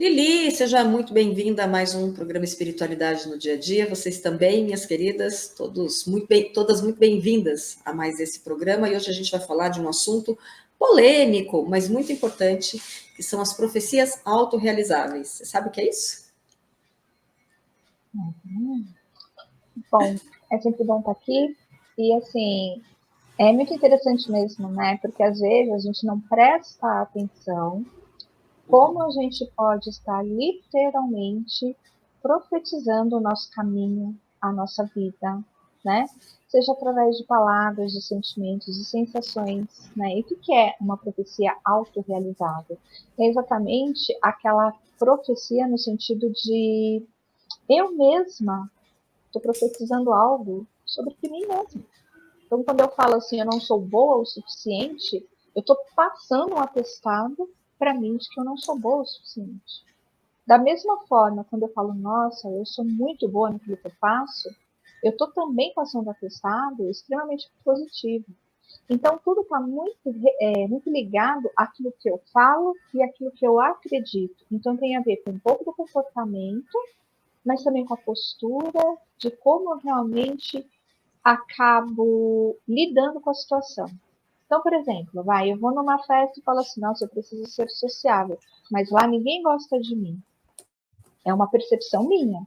Lili, seja muito bem-vinda a mais um programa Espiritualidade no Dia a Dia. Vocês também, minhas queridas, todas muito bem-vindas a mais esse programa. E hoje a gente vai falar de um assunto polêmico, mas muito importante, que são as profecias autorrealizáveis. Você sabe o que é isso? Bom, é sempre bom estar aqui. E assim, é muito interessante mesmo, né? Porque às vezes a gente não presta atenção como a gente pode estar literalmente profetizando o nosso caminho, a nossa vida, né? Seja através de palavras, de sentimentos, de sensações, né? E o que é uma profecia autorrealizável? É exatamente aquela profecia no sentido de eu mesma estou profetizando algo sobre mim mesma. Então, quando eu falo assim, eu não sou boa o suficiente, eu estou passando um atestado para mim de que eu não sou boa o suficiente. Da mesma forma, quando eu falo, nossa, eu sou muito boa naquilo que eu faço, eu estou também passando um atestado extremamente positivo. Então, tudo está muito ligado àquilo que eu falo e àquilo que eu acredito. Então, tem a ver com um pouco do comportamento, mas também com a postura de como eu realmente acabo lidando com a situação. Então, por exemplo, eu vou numa festa e falo assim, nossa, eu preciso ser sociável, mas lá ninguém gosta de mim. É uma percepção minha,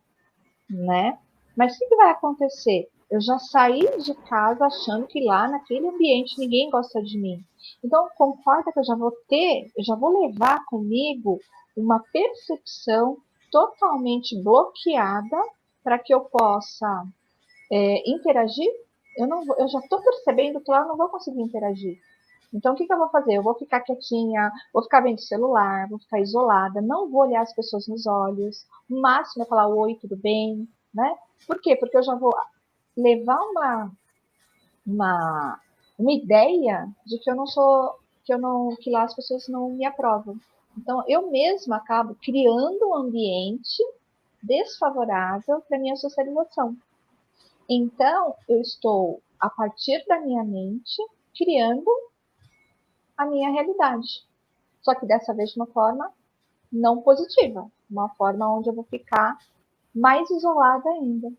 né? Mas o que vai acontecer? Eu já saí de casa achando que lá naquele ambiente ninguém gosta de mim. Então, concorda que eu já vou levar comigo uma percepção totalmente bloqueada para que eu possa interagir. Eu já estou percebendo que lá eu não vou conseguir interagir. Então, o que eu vou fazer? Eu vou ficar quietinha, vou ficar vendo celular, vou ficar isolada, não vou olhar as pessoas nos olhos. O máximo é falar oi, tudo bem, né? Por quê? Porque eu já vou levar uma, uma ideia de que eu não sou, que lá as pessoas não me aprovam. Então, eu mesma acabo criando um ambiente desfavorável para minha socialização. Então, eu estou, a partir da minha mente, criando a minha realidade. Só que dessa vez de uma forma não positiva, uma forma onde eu vou ficar mais isolada ainda.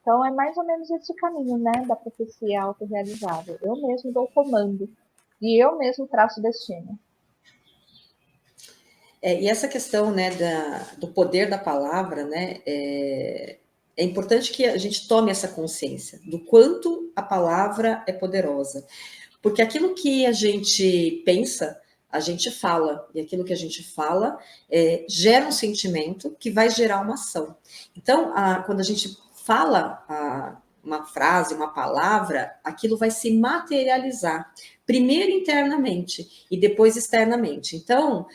Então é mais ou menos esse caminho, né, da profecia autorrealizável. Eu mesmo dou o comando e eu mesmo traço o destino. E essa questão, né, do poder da palavra, né, é importante que a gente tome essa consciência do quanto a palavra é poderosa. Porque aquilo que a gente pensa, a gente fala. E aquilo que a gente fala gera um sentimento que vai gerar uma ação. Então, quando a gente fala uma frase, uma palavra, aquilo vai se materializar. Primeiro internamente e depois externamente. Então,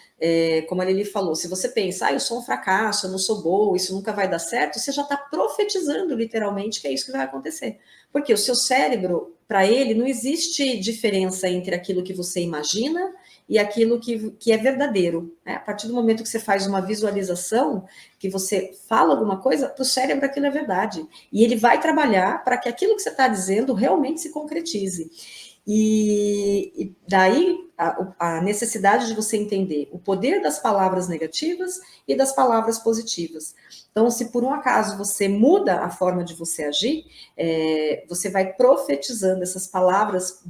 como a Lili falou, se você pensa, eu sou um fracasso, eu não sou boa, isso nunca vai dar certo, você já está profetizando literalmente que é isso que vai acontecer. Porque o seu cérebro, para ele, não existe diferença entre aquilo que você imagina e aquilo que é verdadeiro. Né? A partir do momento que você faz uma visualização, que você fala alguma coisa, para o cérebro aquilo é verdade. E ele vai trabalhar para que aquilo que você está dizendo realmente se concretize. E daí a necessidade de você entender o poder das palavras negativas e das palavras positivas. Então, se por um acaso você muda a forma de você agir, você vai profetizando essas palavras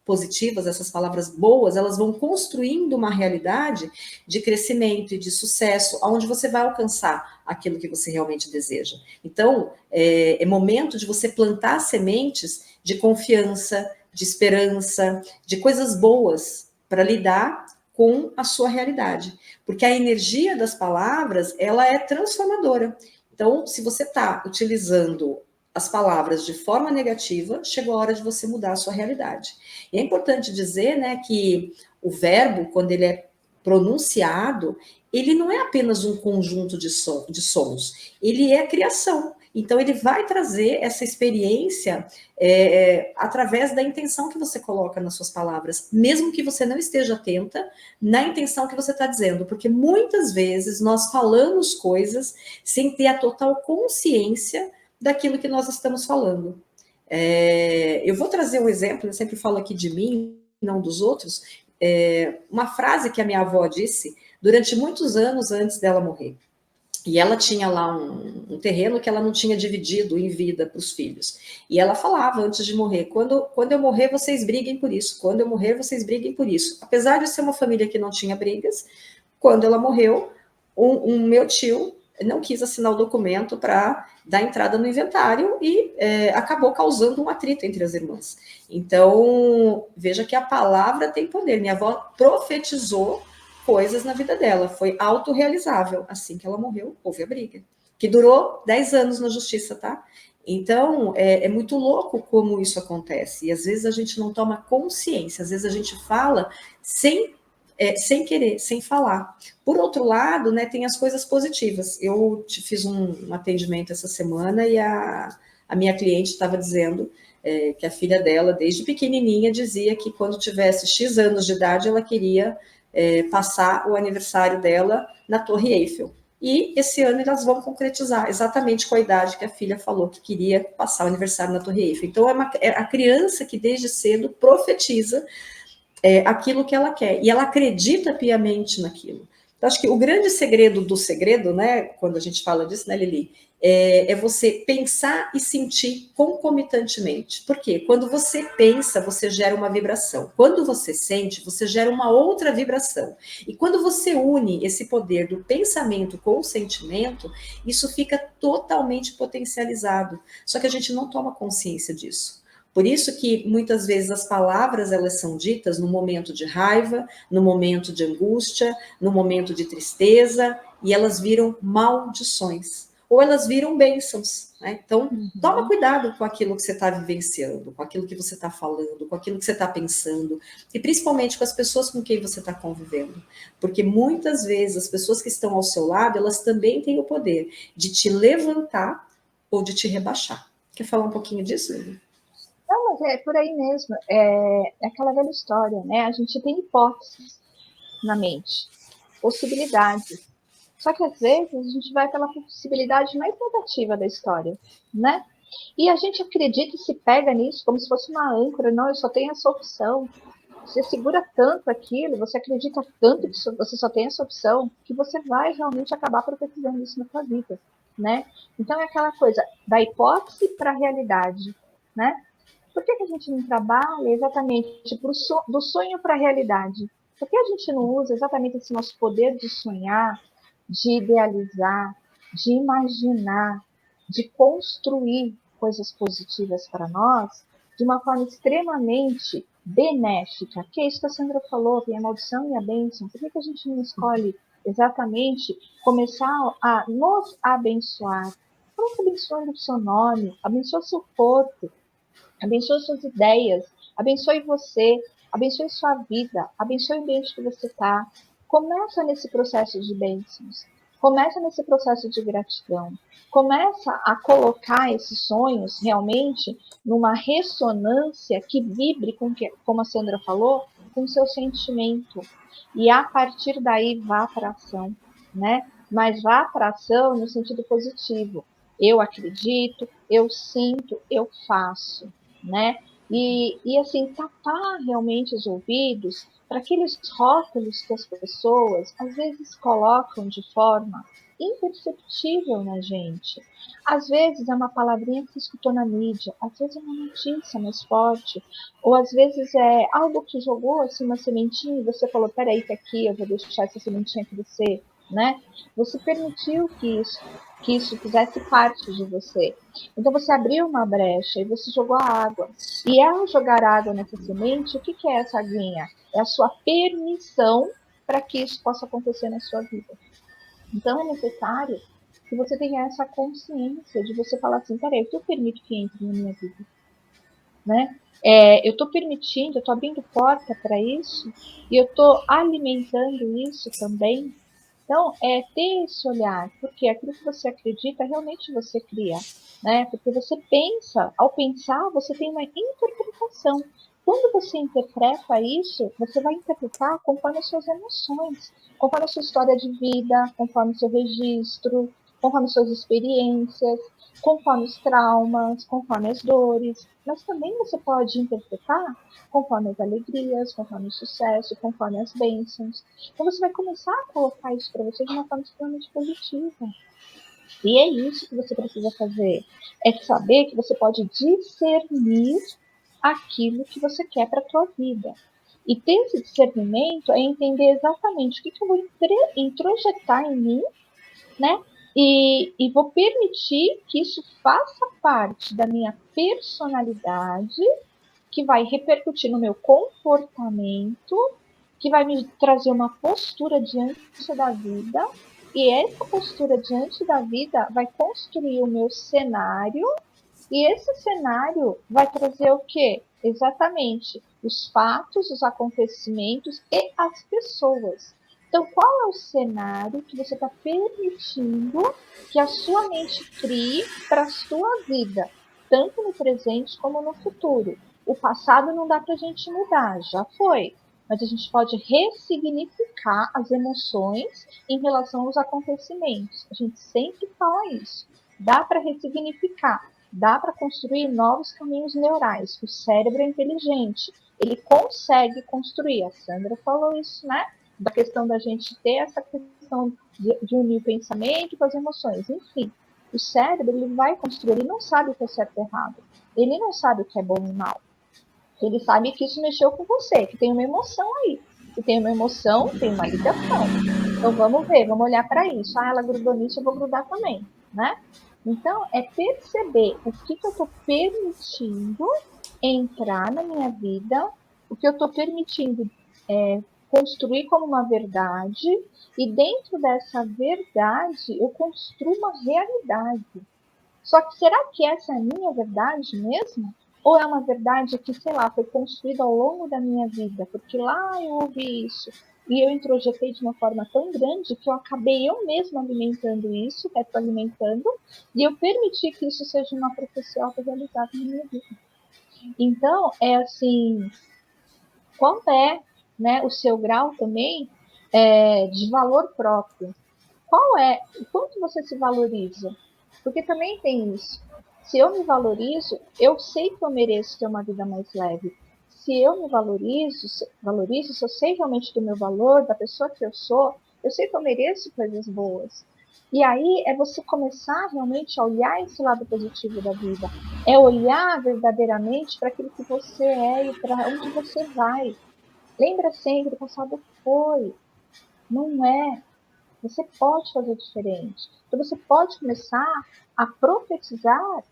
positivas, essas palavras boas, elas vão construindo uma realidade de crescimento e de sucesso, onde você vai alcançar aquilo que você realmente deseja. Então, é momento de você plantar sementes de confiança, de esperança, de coisas boas para lidar com a sua realidade. Porque a energia das palavras, ela é transformadora. Então, se você está utilizando as palavras de forma negativa, chegou a hora de você mudar a sua realidade. E é importante dizer, né, que o verbo, quando ele é pronunciado, ele não é apenas um conjunto de sons, ele é a criação. Então, ele vai trazer essa experiência através da intenção que você coloca nas suas palavras, mesmo que você não esteja atenta na intenção que você está dizendo, porque muitas vezes nós falamos coisas sem ter a total consciência daquilo que nós estamos falando. Eu vou trazer um exemplo, eu sempre falo aqui de mim, não dos outros. uma frase que a minha avó disse durante muitos anos antes dela morrer. E ela tinha lá um terreno que ela não tinha dividido em vida para os filhos. E ela falava antes de morrer: quando eu morrer, vocês briguem por isso. Quando eu morrer, vocês briguem por isso. Apesar de ser uma família que não tinha brigas, quando ela morreu, meu tio não quis assinar o documento para dar entrada no inventário e acabou causando um atrito entre as irmãs. Então, veja que a palavra tem poder. Minha avó profetizou coisas na vida dela, foi autorrealizável. Assim que ela morreu, houve a briga, que durou 10 anos na justiça, tá? Então, é muito louco como isso acontece. E às vezes a gente não toma consciência, às vezes a gente fala sem querer, sem falar. Por outro lado, né, tem as coisas positivas. Eu fiz um atendimento essa semana e a minha cliente estava dizendo que a filha dela, desde pequenininha, dizia que quando tivesse X anos de idade, ela queria passar o aniversário dela na Torre Eiffel. E esse ano elas vão concretizar exatamente com a idade que a filha falou que queria passar o aniversário na Torre Eiffel. Então, é a criança que desde cedo profetiza aquilo que ela quer, e ela acredita piamente naquilo. Então, acho que o grande segredo do segredo, né, quando a gente fala disso, né, Lili, é você pensar e sentir concomitantemente. Por quê? Quando você pensa, você gera uma vibração. Quando você sente, você gera uma outra vibração. E quando você une esse poder do pensamento com o sentimento, isso fica totalmente potencializado. Só que a gente não toma consciência disso. Por isso que muitas vezes as palavras elas são ditas no momento de raiva, no momento de angústia, no momento de tristeza, e elas viram maldições. Ou elas viram bênçãos, né? Então, toma cuidado com aquilo que você está vivenciando, com aquilo que você está falando, com aquilo que você está pensando, e principalmente com as pessoas com quem você está convivendo. Porque muitas vezes as pessoas que estão ao seu lado, elas também têm o poder de te levantar ou de te rebaixar. Quer falar um pouquinho disso, Lili? Não, mas é por aí mesmo. É aquela velha história, né? A gente tem hipóteses na mente, possibilidades. Só que às vezes a gente vai pela possibilidade mais negativa da história, né? E a gente acredita e se pega nisso como se fosse uma âncora. Não, eu só tenho essa opção. Você segura tanto aquilo, você acredita tanto que você só tem essa opção, que você vai realmente acabar profetizando isso na sua vida, né? Então é aquela coisa da hipótese para a realidade, né? Por que a gente não trabalha exatamente do sonho para a realidade? Por que a gente não usa exatamente esse nosso poder de sonhar, de idealizar, de imaginar, de construir coisas positivas para nós de uma forma extremamente benéfica? Que é isso que a Sandra falou, tem a maldição e a bênção. Por que a gente não escolhe exatamente começar a nos abençoar? Começa abençoando o seu nome, abençoa seu corpo, abençoe suas ideias, abençoe você, abençoe sua vida, abençoe o ambiente que você está. Começa nesse processo de bênçãos, começa nesse processo de gratidão, começa a colocar esses sonhos realmente numa ressonância que vibre com que, como a Sandra falou, com o seu sentimento. E a partir daí vá para a ação, né? Mas vá para a ação no sentido positivo. Eu acredito, eu sinto, eu faço, né? E assim, tapar realmente os ouvidos para aqueles rótulos que as pessoas às vezes colocam de forma imperceptível na gente. Às vezes é uma palavrinha que você escutou na mídia, às vezes é uma notícia mais forte, ou às vezes é algo que jogou assim uma sementinha e você falou, peraí que aqui eu vou deixar essa sementinha crescer, né? Você permitiu que isso fizesse parte de você. Então você abriu uma brecha e você jogou a água. E ao jogar água nessa semente, o que é essa aguinha? É a sua permissão para que isso possa acontecer na sua vida. Então é necessário que você tenha essa consciência de você falar assim, peraí, eu permito que entre na minha vida, né? Eu estou permitindo, eu estou abrindo porta para isso e eu estou alimentando isso também. Então, é ter esse olhar, porque aquilo que você acredita, realmente você cria, né? Porque você pensa, ao pensar, você tem uma interpretação. Quando você interpreta isso, você vai interpretar conforme as suas emoções, conforme a sua história de vida, conforme o seu registro, conforme suas experiências, conforme os traumas, conforme as dores, mas também você pode interpretar conforme as alegrias, conforme o sucesso, conforme as bênçãos. Então você vai começar a colocar isso para você de uma forma extremamente positiva. E é isso que você precisa fazer. É saber que você pode discernir aquilo que você quer para a tua vida. E ter esse discernimento é entender exatamente o que eu vou introjetar em mim, né? E vou permitir que isso faça parte da minha personalidade, que vai repercutir no meu comportamento, que vai me trazer uma postura diante da vida, e essa postura diante da vida vai construir o meu cenário, e esse cenário vai trazer o quê? Exatamente os fatos, os acontecimentos e as pessoas. Então, qual é o cenário que você está permitindo que a sua mente crie para a sua vida, tanto no presente como no futuro? O passado não dá para a gente mudar, já foi. Mas a gente pode ressignificar as emoções em relação aos acontecimentos. A gente sempre fala isso. Dá para ressignificar, dá para construir novos caminhos neurais. O cérebro é inteligente, ele consegue construir. A Sandra falou isso, né? Da questão da gente ter essa questão de unir o pensamento com as emoções. Enfim, o cérebro ele vai construir, ele não sabe o que é certo e errado. Ele não sabe o que é bom e mal. Ele sabe que isso mexeu com você, que tem uma emoção aí. Se tem uma emoção, tem uma ligação. Então vamos ver, vamos olhar para isso. Ah, ela grudou nisso, eu vou grudar também, né? Então é perceber o que eu estou permitindo entrar na minha vida, o que eu estou permitindo construir como uma verdade, e dentro dessa verdade eu construo uma realidade. Só que será que essa é a minha verdade mesmo? Ou é uma verdade que, sei lá, foi construída ao longo da minha vida? Porque lá eu ouvi isso e eu introjetei de uma forma tão grande que eu acabei eu mesma alimentando isso, retroalimentando, e eu permiti que isso seja uma profecia autorrealizada na minha vida. Então, é assim, qual é, né, o seu grau também de valor próprio? Qual é, o quanto você se valoriza? Porque também tem isso. Se eu me valorizo, eu sei que eu mereço ter uma vida mais leve. Se eu me valorizo, se eu sei realmente do meu valor, da pessoa que eu sei que eu mereço coisas boas. E aí é você começar realmente a olhar esse lado positivo da vida. É olhar verdadeiramente para aquilo que você é e para onde você vai. Lembra sempre, o passado foi, não é. Você pode fazer diferente. Então você pode começar a profetizar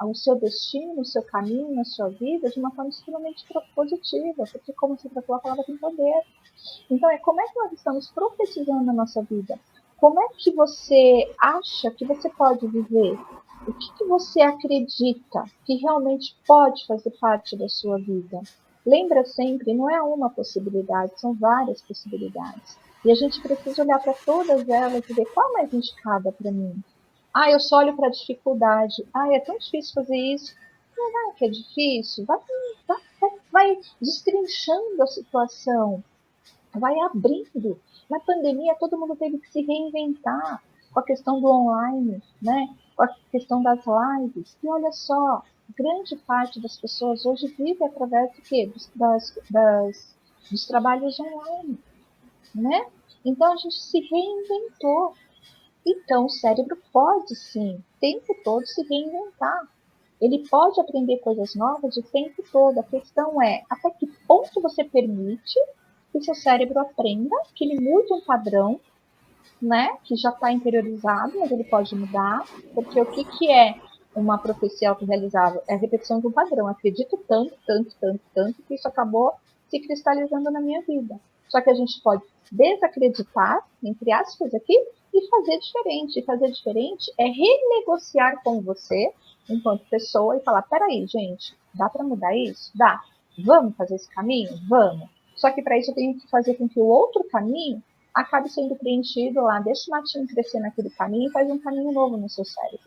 o seu destino, o seu caminho, a sua vida de uma forma extremamente positiva, porque como você tratou, a palavra tem poder. Então é como é que nós estamos profetizando a nossa vida? Como é que você acha que você pode viver? O que você acredita que realmente pode fazer parte da sua vida? Lembra sempre, não é uma possibilidade, são várias possibilidades. E a gente precisa olhar para todas elas e ver qual é mais indicada para mim. Ah, eu só olho para a dificuldade. Ah, é tão difícil fazer isso. Não é que é difícil? Vai destrinchando a situação, vai abrindo. Na pandemia, todo mundo teve que se reinventar com a questão do online, né? Com a questão das lives. E olha só, grande parte das pessoas hoje vive através do quê? Dos trabalhos online, né? Então a gente se reinventou. Então o cérebro pode sim, o tempo todo se reinventar. Ele pode aprender coisas novas o tempo todo. A questão é até que ponto você permite que seu cérebro aprenda, que ele mude um padrão, né, que já está interiorizado, mas ele pode mudar, porque o que é uma profecia autorrealizável? É a repetição de um padrão. Eu acredito tanto, tanto, tanto, tanto, que isso acabou se cristalizando na minha vida. Só que a gente pode desacreditar, entre aspas, aqui, e fazer diferente. E fazer diferente é renegociar com você, enquanto pessoa, e falar: peraí, gente, dá para mudar isso? Dá. Vamos fazer esse caminho? Vamos. Só que para isso eu tenho que fazer com que o outro caminho acabe sendo preenchido lá. Deixa o matinho crescer naquele caminho e faz um caminho novo no seu cérebro.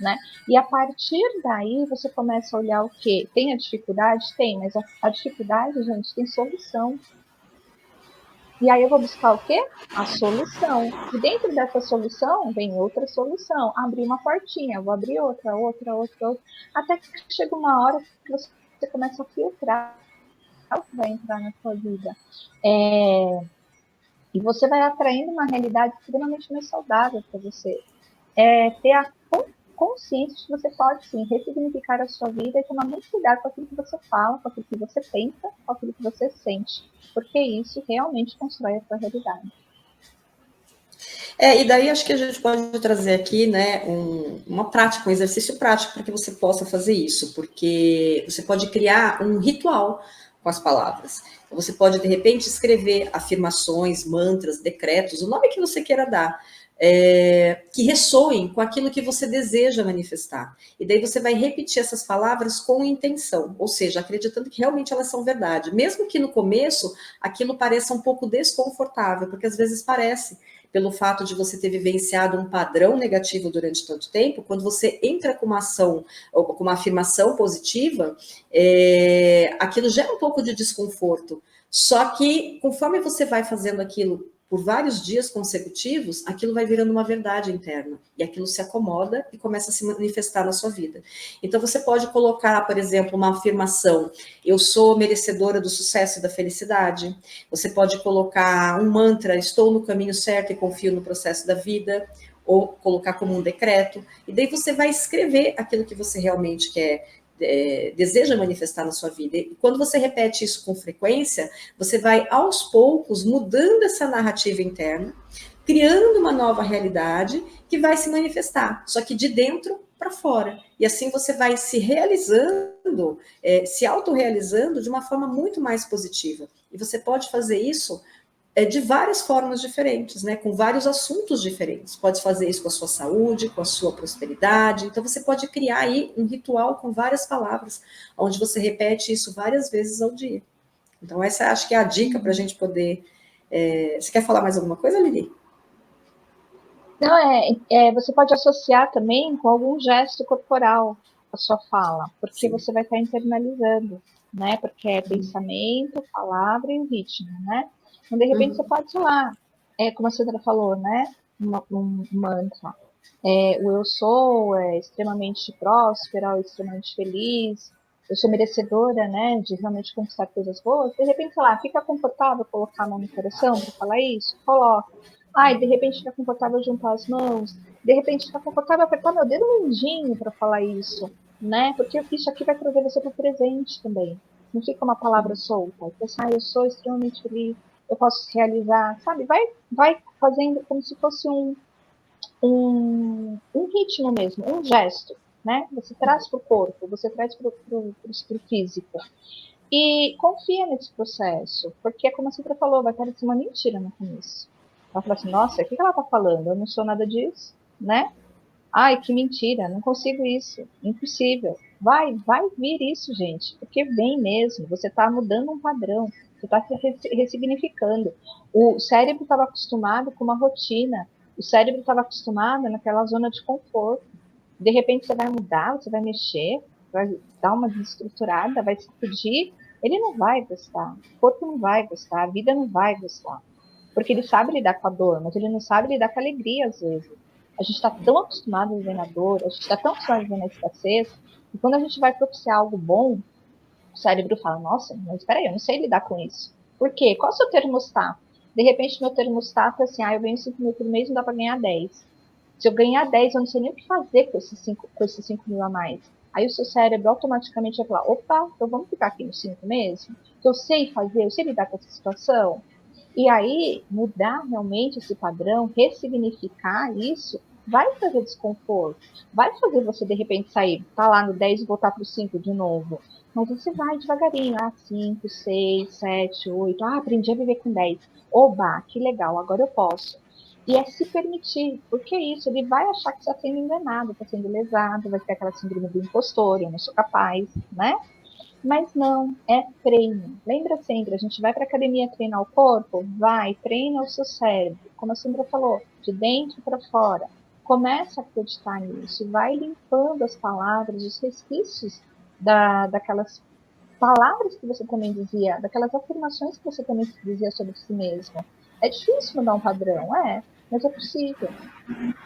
Né? E a partir daí você começa a olhar o quê? Tem a dificuldade? Tem, mas a dificuldade, gente, tem solução. E aí eu vou buscar o quê? A solução. E dentro dessa solução vem outra solução. Abrir uma portinha, vou abrir outra, outra, outra, outra. Até que chega uma hora que você começa a filtrar o que vai entrar na sua vida. E você vai atraindo uma realidade extremamente mais saudável para você. Ter a consciência de que você pode sim ressignificar a sua vida e tomar muito cuidado com aquilo que você fala, com aquilo que você pensa, com aquilo que você sente, porque isso realmente constrói a sua realidade. E daí acho que a gente pode trazer aqui, né, uma prática, um exercício prático para que você possa fazer isso, porque você pode criar um ritual com as palavras. Então, você pode, de repente, escrever afirmações, mantras, decretos, o nome que você queira dar, que ressoem com aquilo que você deseja manifestar. E daí você vai repetir essas palavras com intenção, ou seja, acreditando que realmente elas são verdade. Mesmo que no começo aquilo pareça um pouco desconfortável, porque às vezes parece, pelo fato de você ter vivenciado um padrão negativo durante tanto tempo, quando você entra com uma ação ou com uma afirmação positiva, aquilo gera um pouco de desconforto. Só que conforme você vai fazendo aquilo por vários dias consecutivos, aquilo vai virando uma verdade interna. E aquilo se acomoda e começa a se manifestar na sua vida. Então você pode colocar, por exemplo, uma afirmação: eu sou merecedora do sucesso e da felicidade. Você pode colocar um mantra: estou no caminho certo e confio no processo da vida, ou colocar como um decreto. E daí você vai escrever aquilo que você realmente quer, deseja manifestar na sua vida. E quando você repete isso com frequência, você vai aos poucos mudando essa narrativa interna, criando uma nova realidade que vai se manifestar, só que de dentro para fora. E assim você vai se realizando, se autorrealizando de uma forma muito mais positiva. E você pode fazer isso de várias formas diferentes, né? Com vários assuntos diferentes. Pode fazer isso com a sua saúde, com a sua prosperidade. Então você pode criar aí um ritual com várias palavras, onde você repete isso várias vezes ao dia. Então essa acho que é a dica para a gente poder. Você quer falar mais alguma coisa, Lili? Não, você pode associar também com algum gesto corporal a sua fala, porque Sim. você vai estar internalizando, né? Porque é pensamento, palavra e ritmo, né? Então, de repente, você pode, sei lá, como a Sandra falou, né? Um mantra. O eu sou extremamente próspera, ou extremamente feliz, eu sou merecedora, né, de realmente conquistar coisas boas. De repente, sei lá, fica confortável colocar a mão no coração para falar isso? Coloca. Ai, de repente fica confortável juntar as mãos. De repente fica confortável apertar meu dedo mindinho para falar isso, né? Porque isso aqui vai trazer você para o presente também. Não fica uma palavra solta. Pensar, eu sou extremamente feliz, eu posso realizar, sabe? Vai fazendo como se fosse um ritmo mesmo, um gesto, né? Você traz para o corpo, você traz para o físico. E confia nesse processo, porque, como a Citra falou, vai parecer uma mentira no começo. Ela fala assim, nossa, o que ela está falando? Eu não sou nada disso, né? Ai, que mentira, não consigo isso, impossível. Vai vir isso, gente, porque vem mesmo, você está mudando um padrão, você está se ressignificando. O cérebro estava acostumado com uma rotina, o cérebro estava acostumado naquela zona de conforto. De repente você vai mudar, você vai mexer, vai dar uma desestruturada, vai sacudir, ele não vai gostar, o corpo não vai gostar, a vida não vai gostar. Porque ele sabe lidar com a dor, mas ele não sabe lidar com a alegria às vezes. A gente está tão acostumado a viver na dor, a gente está tão acostumado a viver na escassez, que quando a gente vai propiciar algo bom, o cérebro fala, nossa, mas espera aí, eu não sei lidar com isso. Por quê? Qual é o seu termostato? De repente, meu termostato é assim, eu ganho 5 mil por mês, não dá para ganhar 10. Se eu ganhar 10, eu não sei nem o que fazer com esses 5 mil a mais. Aí o seu cérebro automaticamente vai falar, opa, então vamos ficar aqui nos 5 mesmo? Que eu sei fazer, eu sei lidar com essa situação. E aí, mudar realmente esse padrão, ressignificar isso, vai trazer desconforto. Vai fazer você, de repente, sair, tá lá no 10 e voltar para o 5 de novo. Mas você vai devagarinho. 5, 6, 7, 8. Aprendi a viver com 10. Oba, que legal, agora eu posso. E é se permitir, porque é isso, ele vai achar que está sendo enganado, está sendo lesado, vai ter aquela síndrome do impostor, eu não sou capaz, né? Mas não, é treino. Lembra sempre, a gente vai para a academia treinar o corpo? Vai, treina o seu cérebro. Como a Sandra falou, de dentro para fora. Começa a acreditar nisso. Vai limpando as palavras, os resquícios daquelas palavras que você também dizia, daquelas afirmações que você também dizia sobre si mesmo. É difícil mudar um padrão, mas é possível.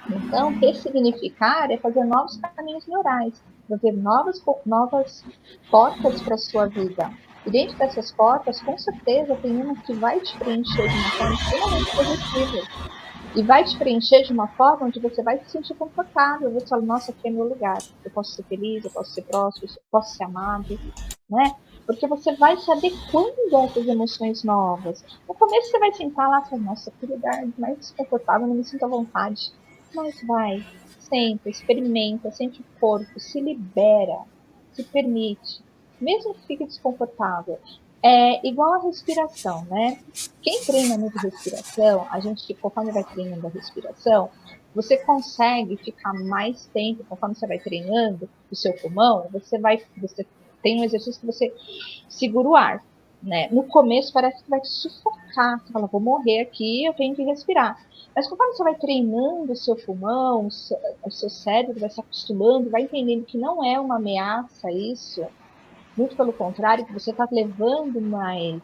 Então, ressignificar é fazer novos caminhos neurais, trazer novas portas para a sua vida. E dentro dessas portas, com certeza, tem uma que vai te preencher de uma forma extremamente positiva. E vai te preencher de uma forma onde você vai se sentir confortável. Você fala, nossa, aqui é meu lugar. Eu posso ser feliz, eu posso ser próspero, eu posso ser amado, né? Porque você vai se adequando a essas emoções novas. No começo você vai sentar lá e falar, nossa, que lugar mais desconfortável, não me sinto à vontade. Mas vai, senta, experimenta, sente o corpo, se libera, se permite. Mesmo que fique desconfortável. É igual a respiração, né? Quem treina muito respiração, a gente, conforme vai treinando a respiração, você consegue ficar mais tempo, conforme você vai treinando o seu pulmão, você tem um exercício que você segura o ar, né? No começo parece que vai te sufocar, você fala, vou morrer aqui, eu tenho que respirar. Mas conforme você vai treinando o seu pulmão, o seu cérebro vai se acostumando, vai entendendo que não é uma ameaça isso, muito pelo contrário, que você está levando mais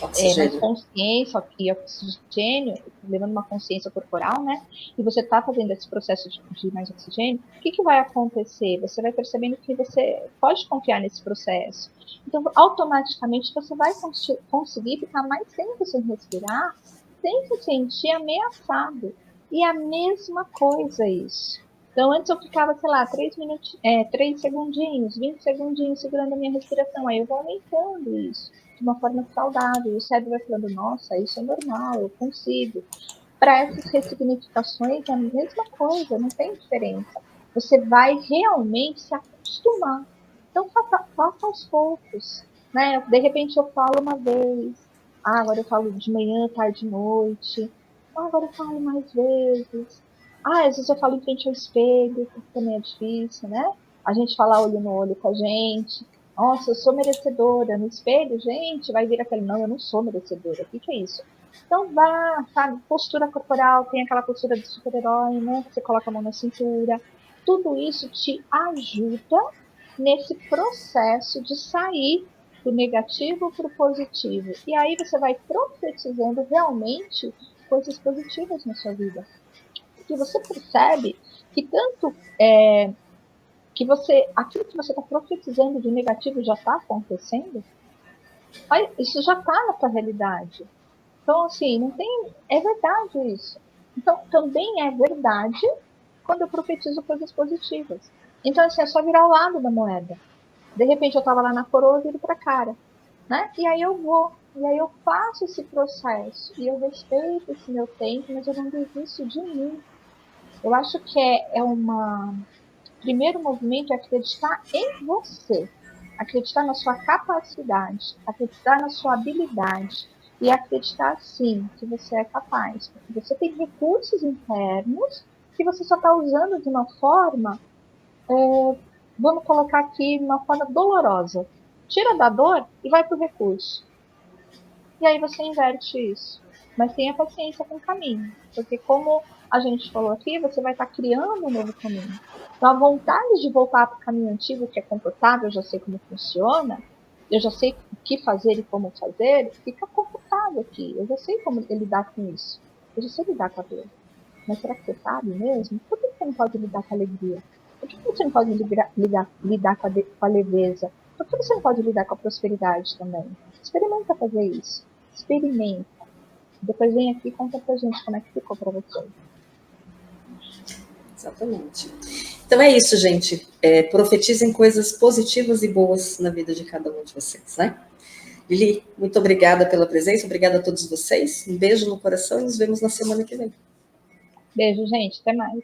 mais consciência e oxigênio, levando uma consciência corporal, né? E você está fazendo esse processo de mais oxigênio, o que vai acontecer? Você vai percebendo que você pode confiar nesse processo. Então, automaticamente, você vai conseguir ficar mais tempo sem respirar, sem se sentir ameaçado. E a mesma coisa isso. Então, antes eu ficava, sei lá, 3 segundinhos, 20 segundinhos segurando a minha respiração. Aí eu vou aumentando isso de uma forma saudável. E o cérebro vai falando, nossa, isso é normal, eu consigo. Para essas ressignificações é a mesma coisa, não tem diferença. Você vai realmente se acostumar. Então, faça aos poucos. Né? De repente eu falo uma vez, agora eu falo de manhã, tarde, noite. Agora eu falo mais vezes. Às vezes eu falo em frente ao espelho, que também é difícil, né? A gente falar olho no olho com a gente. Nossa, eu sou merecedora. No espelho, gente, vai vir aquele, não, eu não sou merecedora. O que é isso? Então vá, sabe? Postura corporal, tem aquela postura de super-herói, né? Que você coloca a mão na cintura. Tudo isso te ajuda nesse processo de sair do negativo para o positivo. E aí você vai profetizando realmente coisas positivas na sua vida. Porque você percebe que tanto que aquilo que você está profetizando de negativo já está acontecendo, isso já está na sua realidade. Então, assim, não tem. É verdade isso. Então, também é verdade quando eu profetizo coisas positivas. Então, assim, é só virar o lado da moeda. De repente, eu estava lá na coroa, eu viro para a cara. Né? E aí eu vou. E aí eu faço esse processo. E eu respeito esse meu tempo, mas eu não desisto de mim. Eu acho que primeiro movimento é acreditar em você, acreditar na sua capacidade, acreditar na sua habilidade e acreditar sim que você é capaz, porque você tem recursos internos que você só está usando de uma forma, vamos colocar aqui, uma forma dolorosa. Tira da dor e vai para o recurso. E aí você inverte isso. Mas tenha paciência com o caminho, porque como a gente falou aqui, você vai estar criando um novo caminho. Então, a vontade de voltar para o caminho antigo, que é confortável, eu já sei como funciona, eu já sei o que fazer e como fazer, fica confortável aqui. Eu já sei como lidar com isso. Eu já sei lidar com a dor. Mas será que você sabe mesmo? Por que você não pode lidar com a alegria? Por que você não pode lidar com a leveza? Por que você não pode lidar com a prosperidade também? Experimenta fazer isso. Experimenta. Depois vem aqui e conta pra gente como é que ficou pra você. Exatamente. Então é isso, gente. Profetizem coisas positivas e boas na vida de cada um de vocês, né? Lili, muito obrigada pela presença, obrigada a todos vocês. Um beijo no coração e nos vemos na semana que vem. Beijo, gente. Até mais.